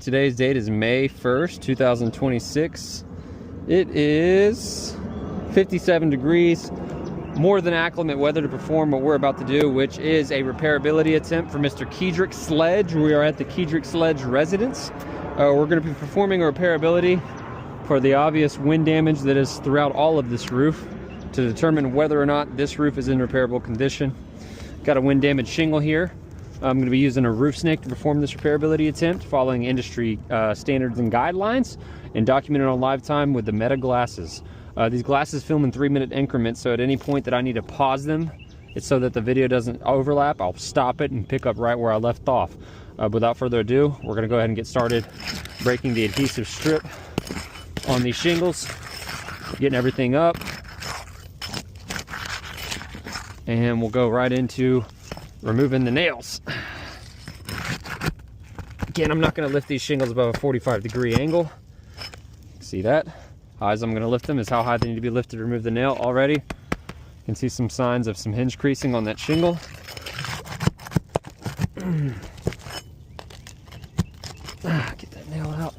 Today's date is May 1st, 2026. It is 57 degrees. More than acclimate weather to perform what we're about to do, which is a repairability attempt for Mr. Kedrick Sledge. We are at the Kedrick Sledge residence. We're going to be performing a repairability for the obvious wind damage that is throughout all of this roof to determine whether or not this roof is in repairable condition. Got a wind damage shingle here. I'm going to be using a roof snake to perform this repairability attempt, following industry standards and guidelines, and documented on live time with the Meta glasses. These glasses film in 3-minute increments, so at any point that I need to pause them, it's so that the video doesn't overlap. I'll stop it and pick up right where I left off. Without further ado, we're going to go ahead and get started breaking the adhesive strip on these shingles, getting everything up, and we'll go right into removing the nails. Again, I'm not going to lift these shingles above a 45-degree angle. See that? High as I'm going to lift them is how high they need to be lifted to remove the nail. Already you can see some signs of some hinge creasing on that shingle. Get that nail out.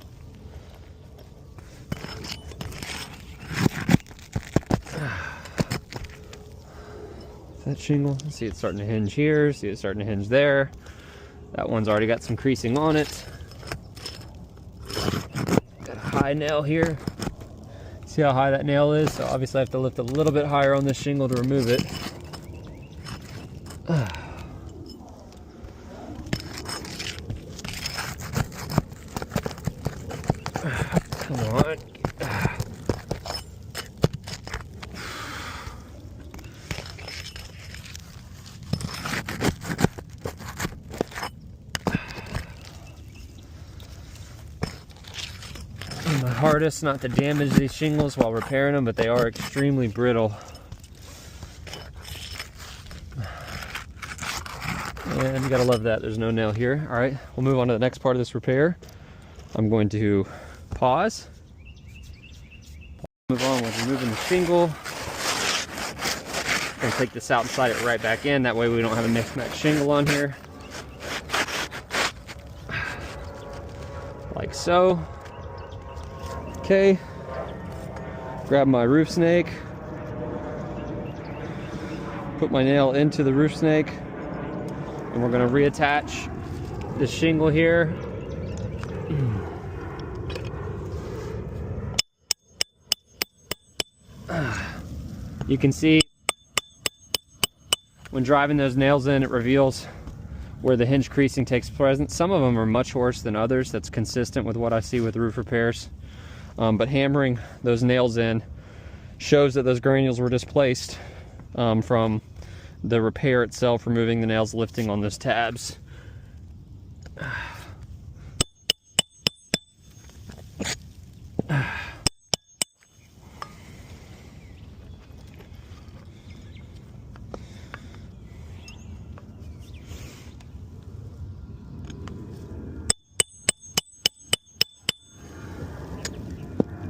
That shingle, see it's starting to hinge here, see it's starting to hinge there. That one's already got some creasing on it. Got a high nail here. See how high that nail is? So obviously I have to lift a little bit higher on this shingle to remove it. Come on. My hardest not to damage these shingles while repairing them, but they are extremely brittle. And you gotta love that there's no nail here. All right, we'll move on to the next part of this repair. I'm going to pause. Move on with removing the shingle. Gonna take this out and slide it right back in. That way we don't have a mismatched shingle on here. Like so. Okay, grab my roof snake, put my nail into the roof snake, and we're going to reattach the shingle here. You can see when driving those nails in, it reveals where the hinge creasing takes place. Some of them are much worse than others. That's consistent with what I see with roof repairs. But hammering those nails in shows that those granules were displaced from the repair itself, removing the nails, lifting on those tabs.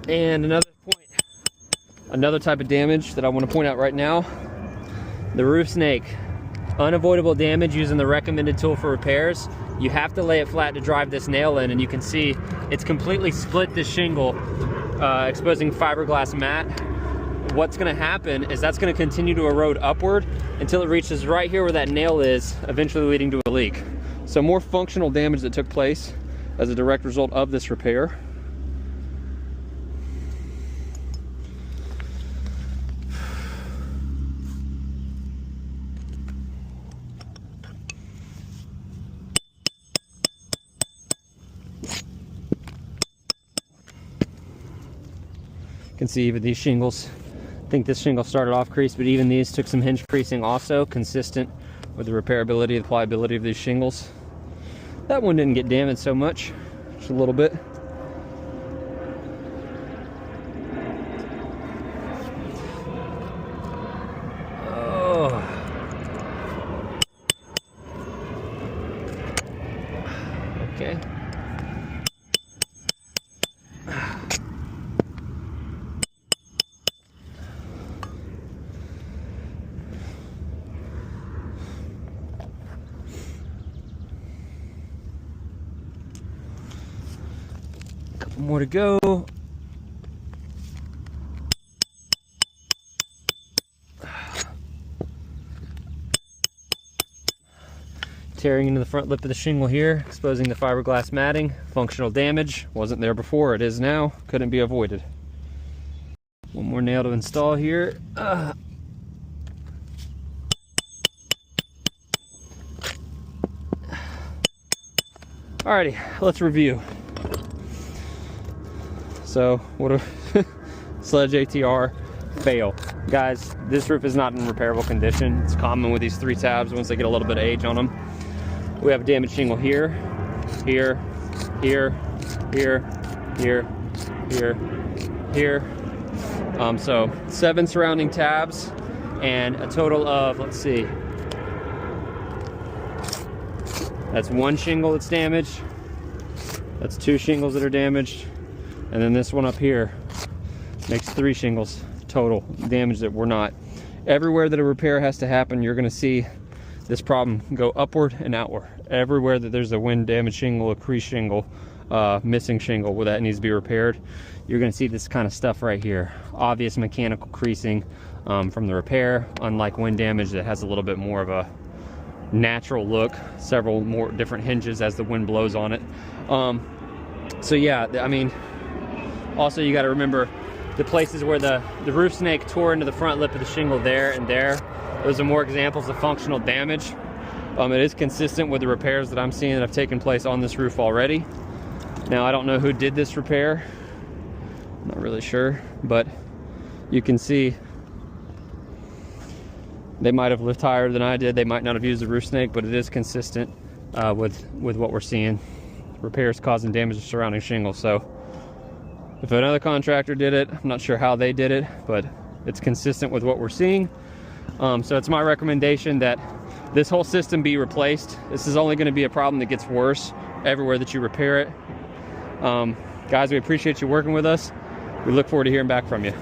And another type of damage that I want to point out right now, the roof snake. Unavoidable damage using the recommended tool for repairs. You have to lay it flat to drive this nail in, and you can see it's completely split this shingle, exposing fiberglass mat. What's going to happen is that's going to continue to erode upward until it reaches right here where that nail is, eventually leading to a leak. So more functional damage that took place as a direct result of this repair. You can see even these shingles, I think this shingle started off creased, but even these took some hinge creasing also, consistent with the repairability and pliability of these shingles. That one didn't get damaged so much, just a little bit. Oh. Okay. More to go. Tearing into the front lip of the shingle here, exposing the fiberglass matting. Functional damage, wasn't there before, it is now, couldn't be avoided. One more nail to install here. Alrighty, let's review. So, what a Sledge ATR fail. Guys, this roof is not in repairable condition. It's common with these 3 tabs once they get a little bit of age on them. We have damaged shingle here, here, here, here, here, here, here. So 7 surrounding tabs and a total of, let's see, that's 1 shingle that's damaged, that's 2 shingles that are damaged, and then this one up here makes 3 shingles total damage that were not. Everywhere that a repair has to happen, you're going to see this problem go upward and outward. Everywhere that there's a wind damaged shingle, a crease shingle, missing shingle where that needs to be repaired, you're going to see this kind of stuff right here. Obvious mechanical creasing from the repair, unlike wind damage that has a little bit more of a natural look, several more different hinges as the wind blows on it. So yeah, I mean, also you got to remember the places where the roof snake tore into the front lip of the shingle there and there. Those are more examples of functional damage. It is consistent with the repairs that I'm seeing that have taken place on this roof already. Now, I don't know who did this repair. I'm not really sure, but you can see they might have lived higher than I did. They might not have used the roof snake, but it is consistent with what we're seeing. Repairs causing damage to surrounding shingles. So if another contractor did it, I'm not sure how they did it, but it's consistent with what we're seeing. So it's my recommendation that this whole system be replaced. This is only going to be a problem that gets worse everywhere that you repair it. Guys, we appreciate you working with us. We look forward to hearing back from you.